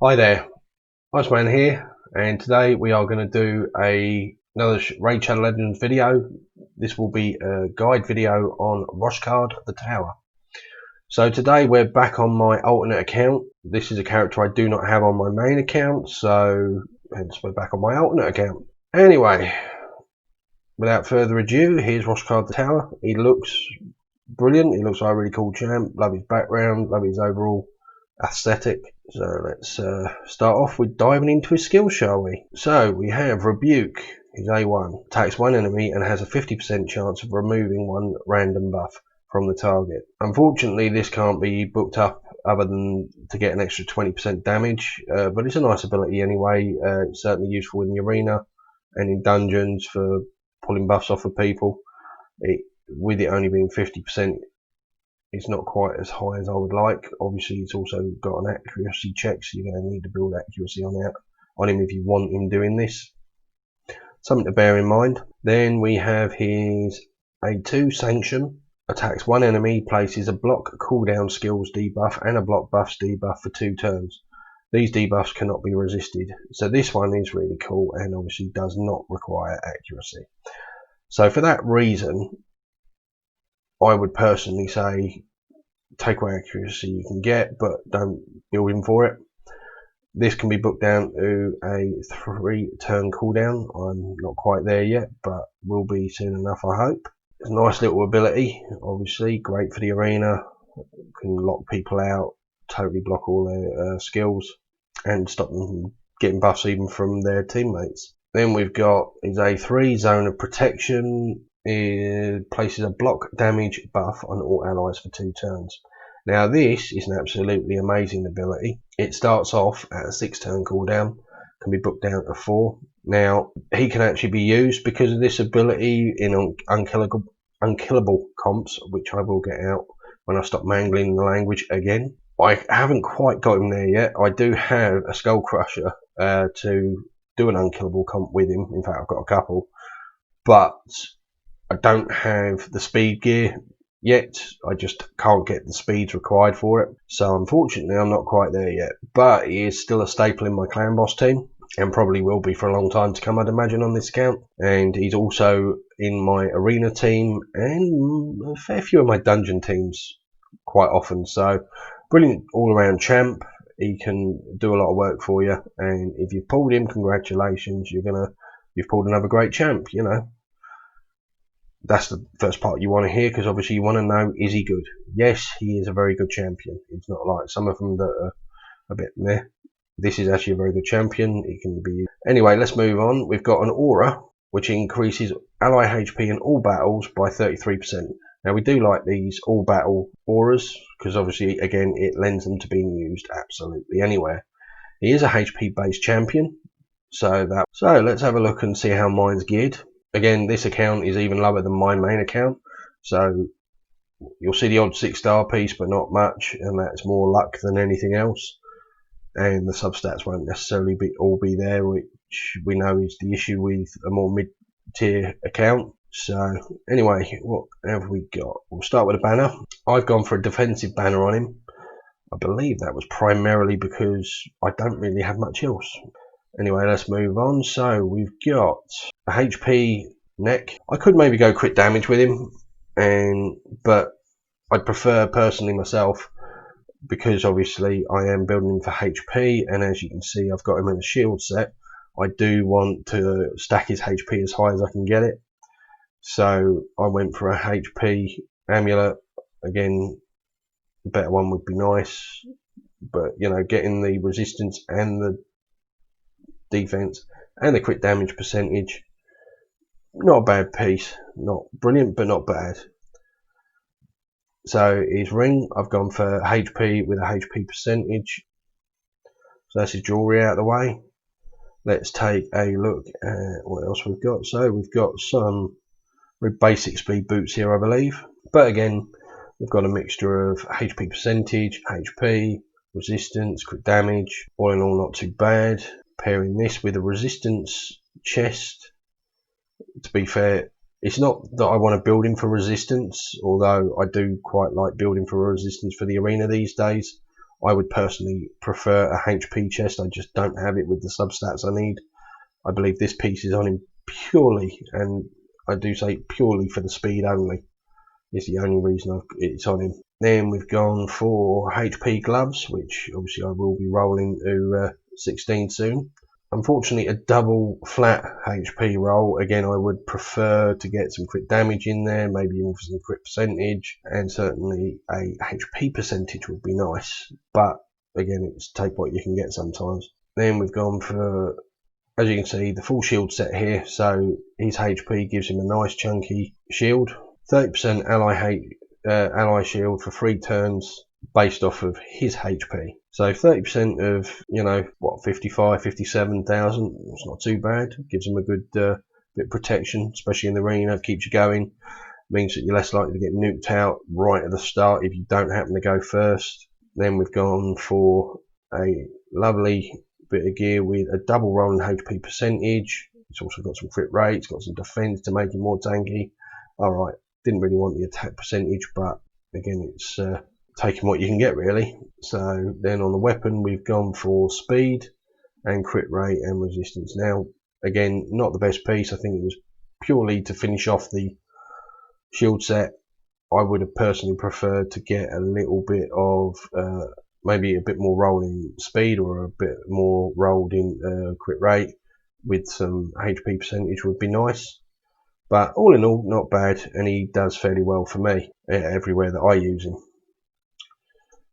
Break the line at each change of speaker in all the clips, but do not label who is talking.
Hi there, IceMan here, and today we are going to do another Raid Shadow Legends video. This will be a guide video on Roshcard the Tower. So today we're back on my alternate account. This is a character I do not have on my main account, so hence we're back on my alternate account. Anyway, without further ado, here's Roshcard the Tower. He looks brilliant, he looks like a really cool champ, love his background, love his overall aesthetic. So let's start off with diving into his skills, shall we? So we have Rebuke, he's A1, attacks one enemy and has a 50% chance of removing one random buff from the target. Unfortunately, this can't be booked up other than to get an extra 20% damage, but it's a nice ability anyway. It's certainly useful in the arena and in dungeons for pulling buffs off of people. With it only being 50%, it's not quite as high as I would like. Obviously, it's also got an accuracy check, so you're going to need to build accuracy on him if you want him doing this. Something to bear in mind. Then we have his A2 Sanction. Attacks one enemy, places a block cooldown skills debuff and a block buffs debuff for 2 turns. These debuffs cannot be resisted. So this one is really cool and obviously does not require accuracy. So for that reason, I would personally say take away accuracy you can get, but don't build him for it. This can be booked down to a 3-turn cooldown. I'm not quite there yet, but will be soon enough, I hope. It's a nice little ability, obviously, great for the arena. Can lock people out, totally block all their skills, and stop them from getting buffs even from their teammates. Then we've got his A3, Zone of Protection. It places a block damage buff on all allies for 2 turns. Now this is an absolutely amazing ability. It starts off at a 6-turn cooldown, can be booked down to 4. Now he can actually be used because of this ability in unkillable comps, which I will get out when I stop mangling the language again. I haven't quite got him there yet. I do have a Skull Crusher to do an unkillable comp with him. In fact, I've got a couple, but I don't have the speed gear yet. I just can't get the speeds required for it. So unfortunately, I'm not quite there yet. But he is still a staple in my clan boss team, and probably will be for a long time to come, I'd imagine, on this account. And he's also in my arena team and a fair few of my dungeon teams quite often. So brilliant all-around champ. He can do a lot of work for you, and if you've pulled him, congratulations. You've pulled another great champ, you know. That's the first part you want to hear, because obviously you want to know, is he good? Yes, he is a very good champion. It's not like some of them that are a bit meh. This is actually a very good champion. It can be. Anyway, let's move on. We've got an aura, which increases ally HP in all battles by 33%. Now we do like these all battle auras, because obviously, again, it lends them to being used absolutely anywhere. He is a HP based champion, so let's have a look and see how mine's geared. Again, this account is even lower than my main account, so you'll see the odd 6-star piece, but not much, and that's more luck than anything else. And the substats won't necessarily all be there, which we know is the issue with a more mid-tier account. So anyway, what have we got? We'll start with a banner. I've gone for a defensive banner on him. I believe that was primarily because I don't really have much else. Anyway, let's move on. So we've got a HP neck. I could maybe go crit damage with him, but I'd prefer personally myself, because obviously I am building him for HP, and as you can see, I've got him in a shield set. I do want to stack his HP as high as I can get it. So I went for a HP amulet. Again, a better one would be nice, but you know, getting the resistance and the defense and the crit damage percentage, not a bad piece. Not brilliant, but not bad. So his ring, I've gone for HP with a HP percentage. So that's his jewelry out of the way. Let's take a look at what else we've got. So we've got some basic speed boots here, I believe, but again, we've got a mixture of HP percentage, HP, resistance, crit damage. All in all, not too bad. Pairing this with a resistance chest. To be fair, it's not that I want to build him for resistance, although I do quite like building for resistance for the arena these days. I would personally prefer a HP chest. I just don't have it with the substats I need. I believe this piece is on him purely, and I do say purely for the speed only. It's the only reason it's on him. Then we've gone for HP gloves, which obviously I will be rolling to 16 soon. Unfortunately, a double flat HP roll. Again, I would prefer to get some crit damage in there, maybe even for some crit percentage, and certainly a HP percentage would be nice. But again, it's take what you can get sometimes. Then we've gone for, as you can see, the full shield set here. So his HP gives him a nice chunky shield. 30% ally shield for 3 turns based off of his HP. So 30% of, you know, what, 55, 57,000, it's not too bad. Gives him a good bit of protection, especially in the arena, keeps you going. Means that you're less likely to get nuked out right at the start if you don't happen to go first. Then we've gone for a lovely bit of gear with a double rolling HP percentage. It's also got some crit rate, it's got some defense to make it more tanky. Alright, didn't really want the attack percentage, but again, it's taking what you can get really. So then on the weapon, we've gone for speed and crit rate and resistance. Now, again, not the best piece. I think it was purely to finish off the shield set. I would have personally preferred to get a little bit of maybe a bit more rolling speed or a bit more rolled in crit rate with some HP percentage would be nice. But all in all, not bad, and he does fairly well for me everywhere that I use him.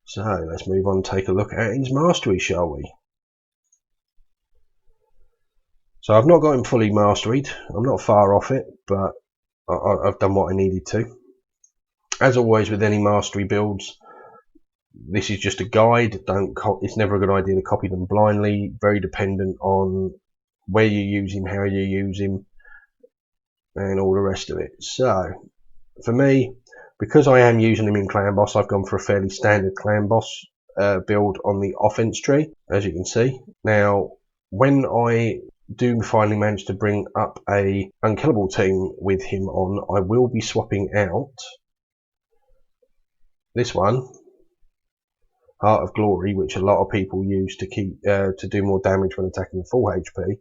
So let's move on and take a look at his mastery, shall we? So I've not got him fully masteried. I'm not far off it, but I've done what I needed to. As always with any mastery builds, this is just a guide. It's never a good idea to copy them blindly. Very dependent on where you use him, how you use him, and all the rest of it. So for me, because I am using him in Clan Boss, I've gone for a fairly standard Clan Boss build on the offense tree, as you can see. Now, when I do finally manage to bring up a unkillable team with him on, I will be swapping out this one, Heart of Glory, which a lot of people use to keep to do more damage when attacking the full HP.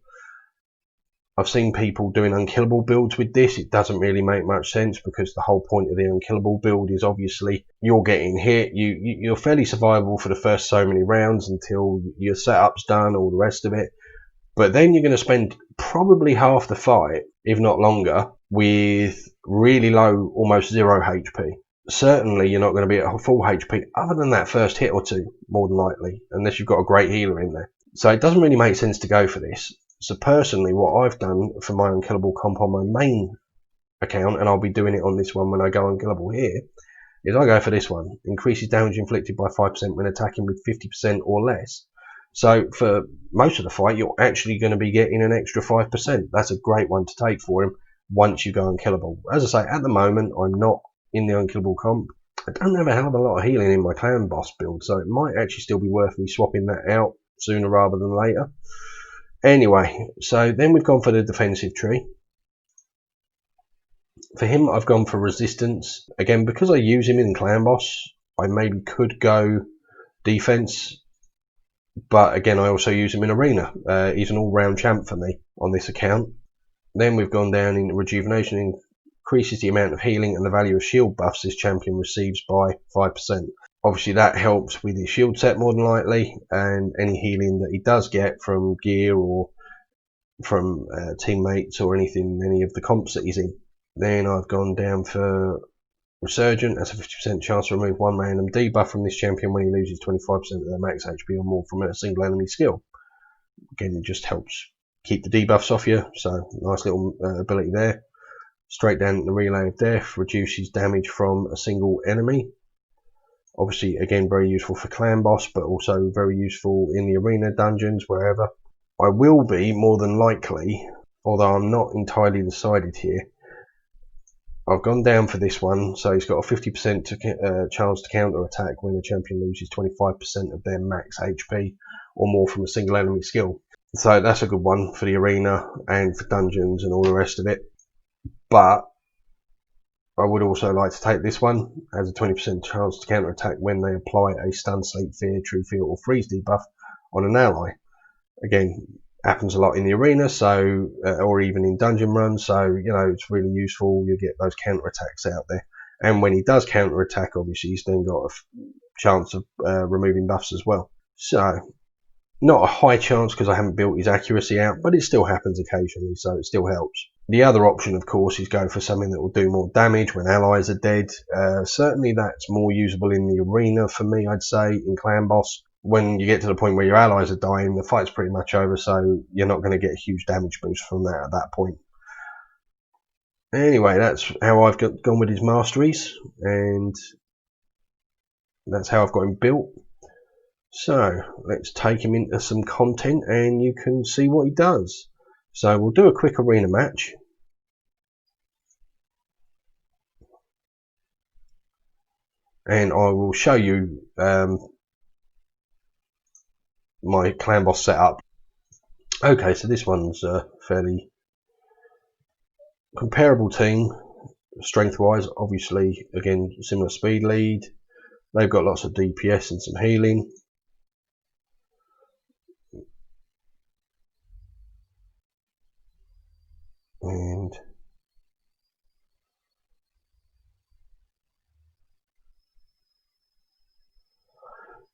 I've seen people doing unkillable builds with this. It doesn't really make much sense because the whole point of the unkillable build is obviously you're getting hit. You're fairly survivable for the first so many rounds until your setup's done, all the rest of it. But then you're going to spend probably half the fight, if not longer, with really low, almost 0 HP. Certainly you're not going to be at full HP other than that first hit or two, more than likely, unless you've got a great healer in there. So it doesn't really make sense to go for this. So personally, what I've done for my unkillable comp on my main account, and I'll be doing it on this one when I go unkillable here, is I go for this one. Increases damage inflicted by 5% when attacking with 50% or less. So for most of the fight, you're actually going to be getting an extra 5%. That's a great one to take for him once you go unkillable. As I say, at the moment, I'm not in the unkillable comp. I don't have a hell of a lot of healing in my Clan Boss build, so it might actually still be worth me swapping that out sooner rather than later. Anyway, so then we've gone for the defensive tree. For him, I've gone for resistance. Again, because I use him in Clan Boss, I maybe could go defense. But again, I also use him in Arena. He's an all-round champ for me on this account. Then we've gone down in Rejuvenation. Increases the amount of healing and the value of shield buffs this champion receives by 5%. Obviously that helps with his shield set more than likely, and any healing that he does get from gear or from teammates or anything, any of the comps that he's in. Then I've gone down for Resurgent. That's a 50% chance to remove one random debuff from this champion when he loses 25% of their max HP or more from a single enemy skill. Again, it just helps keep the debuffs off you, so nice little ability there. Straight down the Relay of Death, reduces damage from a single enemy. Obviously, again, very useful for Clan Boss, but also very useful in the arena dungeons, wherever. I will be, more than likely, although I'm not entirely decided here, I've gone down for this one, so he's got a 50% chance to counter attack when the champion loses 25% of their max HP or more from a single enemy skill. So that's a good one for the arena and for dungeons and all the rest of it. But I would also like to take this one, has a 20% chance to counter attack when they apply a stun, sleep, fear, true fear or freeze debuff on an ally. Again, happens a lot in the arena, so or even in dungeon runs, so you know it's really useful. You get those counter attacks out there, and when he does counter attack, obviously he's then got a chance of removing buffs as well. So not a high chance because I haven't built his accuracy out, but it still happens occasionally, so it still helps. The other option, of course, is go for something that will do more damage when allies are dead. Certainly that's more usable in the arena for me, I'd say, in Clan Boss. When you get to the point where your allies are dying, the fight's pretty much over, so you're not going to get a huge damage boost from that at that point. Anyway, that's how I've gone with his masteries, and that's how I've got him built. So let's take him into some content and you can see what he does. So we'll do a quick arena match. And I will show you my Clan Boss setup. Okay, so this one's a fairly comparable team, strength-wise. Obviously, again, similar speed lead. They've got lots of DPS and some healing. And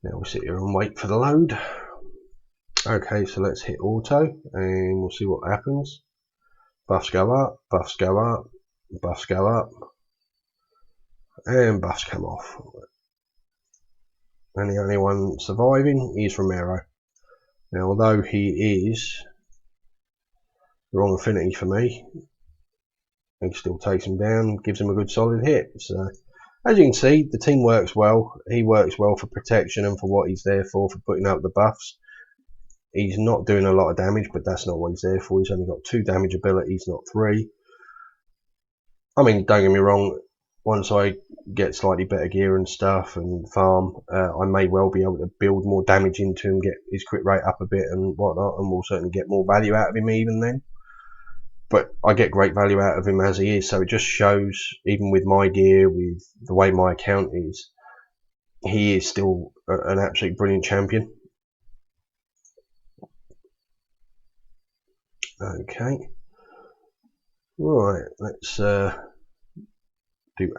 now we'll sit here and wait for the load. Okay, so let's hit auto and we'll see what happens. Buffs go up, buffs go up, buffs go up, and buffs come off. And the only one surviving is Romero. Now, although he is the wrong affinity for me, he still takes him down, gives him a good solid hit. So, as you can see, the team works well. He works well for protection and for what he's there for putting up the buffs. He's not doing a lot of damage, but that's not what he's there for. He's only got 2 damage abilities, not 3. I mean, don't get me wrong, once I get slightly better gear and stuff and farm, I may well be able to build more damage into him, get his crit rate up a bit and whatnot, and we'll certainly get more value out of him even then. But I get great value out of him as he is, so it just shows, even with my gear, with the way my account is, he is still an absolutely brilliant champion. Okay, right, let's do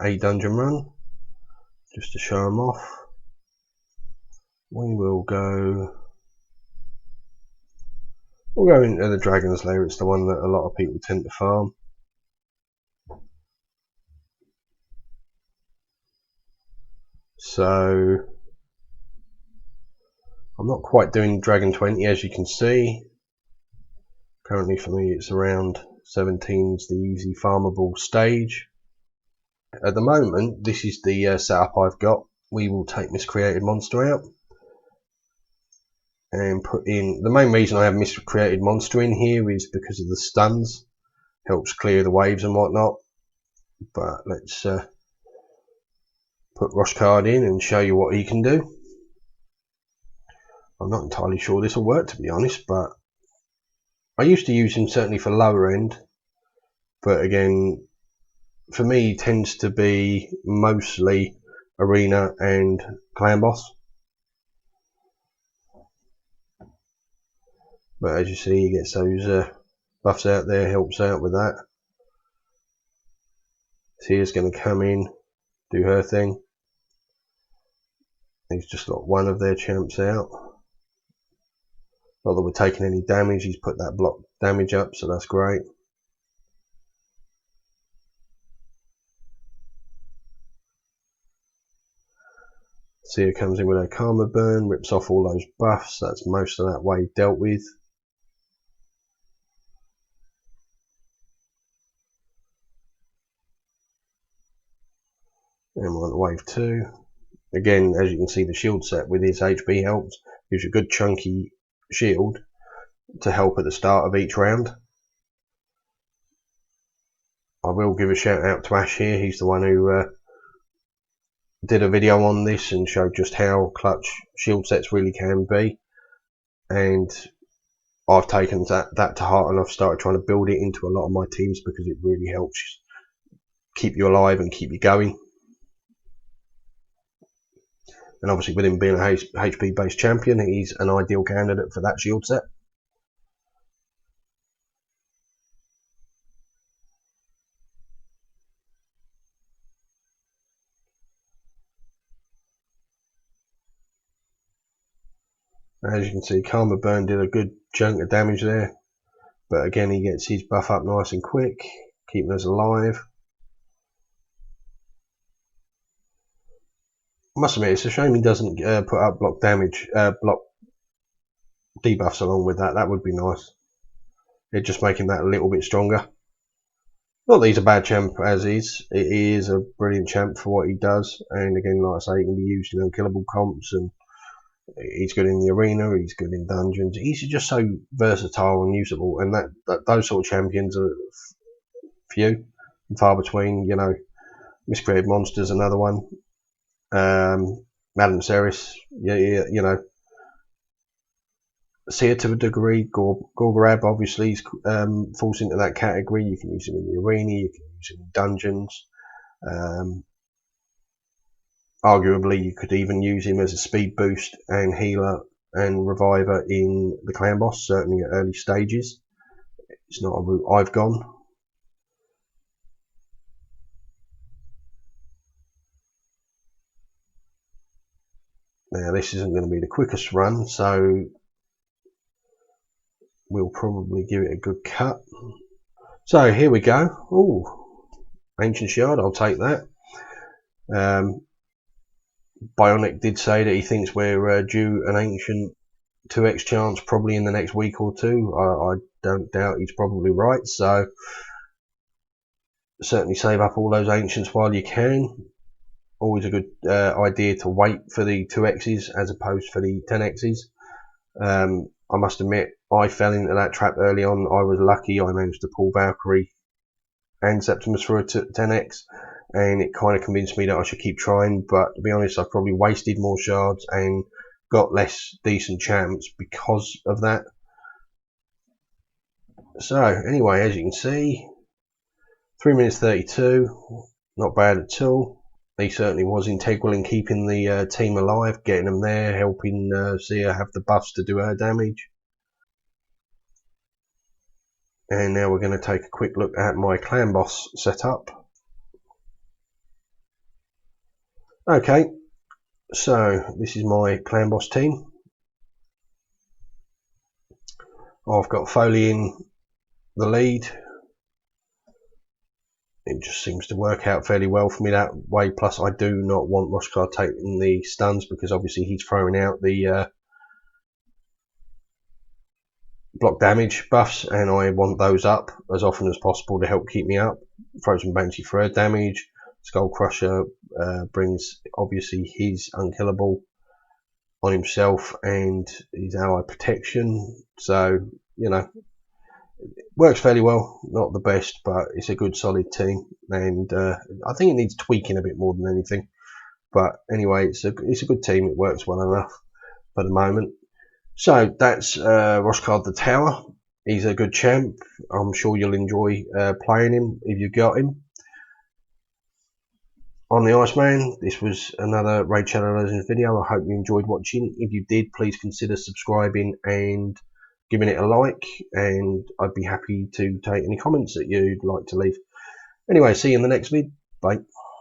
a dungeon run just to show them off. We'll go into the Dragon's Lair. It's the one that a lot of people tend to farm. So I'm not quite doing Dragon 20, as you can see. Currently for me it's around 17's the easy farmable stage. At the moment this is the setup I've got. We will take Miscreated Monster out and put in, the main reason I have Miscreated Monster in here is because of the stuns. Helps clear the waves and whatnot. But let's put Roshcard in and show you what he can do. I'm not entirely sure this will work, to be honest, but I used to use him certainly for lower end, but again, for me he tends to be mostly arena and Clan Boss. But as you see, he gets those buffs out there, helps out with that. Tia's going to come in, do her thing. He's just got one of their champs out. Not that we're taking any damage, he's put that block damage up, so that's great. Sia comes in with her Karma Burn, rips off all those buffs, that's most of that wave dealt with. And we're on to wave 2. Again, as you can see, the shield set with his HP helps. Gives you a good chunky shield to help at the start of each round. I will give a shout out to Ash here. He's the one who did a video on this and showed just how clutch shield sets really can be. And I've taken that to heart and I've started trying to build it into a lot of my teams because it really helps keep you alive and keep you going. And obviously with him being a HP based champion, he's an ideal candidate for that shield set. As you can see, Karma Burn did a good chunk of damage there. But again, he gets his buff up nice and quick, keeping us alive. I must admit, it's a shame he doesn't put up block damage, block debuffs along with that. That would be nice. It'd just make him that a little bit stronger. Not that he's a bad champ as is. It is a brilliant champ for what he does. And again, like I say, he can be used in unkillable comps, and he's good in the arena, he's good in dungeons. He's just so versatile and usable, and those sort of champions are few and far between. You know, Miscreated Monster's another one. Madame Ceres, you know, Seer to a degree. Gorgrab obviously falls into that category. You can use him in the arena, you can use him in dungeons. Arguably, you could even use him as a speed boost and healer and reviver in the clan boss, certainly at early stages. It's not a route I've gone. Now, this isn't going to be the quickest run, so we'll probably give it a good cut. So here we go. Ooh, Ancient Shard, I'll take that. Bionic did say that he thinks we're due an Ancient 2x chance probably in the next week or two. I don't doubt he's probably right, so certainly save up all those Ancients while you can. Always a good idea to wait for the 2x's as opposed for the 10x's. I must admit, I fell into that trap early on. I was lucky. I managed to pull Valkyrie and Septimus for a 10x, and it kind of convinced me that I should keep trying. But to be honest, I probably wasted more shards and got less decent champs because of that. So anyway, as you can see, 3 minutes 32, not bad at all. He certainly was integral in keeping the team alive, getting them there, helping Seer have the buffs to do her damage. And now we're going to take a quick look at my clan boss setup. Okay, so this is my clan boss team. I've got Foley in the lead. It just seems to work out fairly well for me that way. Plus, I do not want Roshcard taking the stuns because obviously he's throwing out the block damage buffs, and I want those up as often as possible to help keep me up. Frozen Banshee for her damage. Skull Crusher brings obviously his unkillable on himself and his ally protection. So, you know, works fairly well. Not the best, but it's a good solid team, and I think it needs tweaking a bit more than anything. But anyway, it's a good team. It works well enough for the moment. So that's Roshcard the Tower. He's a good champ. I'm sure you'll enjoy playing him if you got him. I'm the IceMan. This was another Raid Shadow Legends video. I hope you enjoyed watching. If you did, please consider subscribing and giving it a like, and I'd be happy to take any comments that you'd like to leave. Anyway, see you in the next vid. Bye.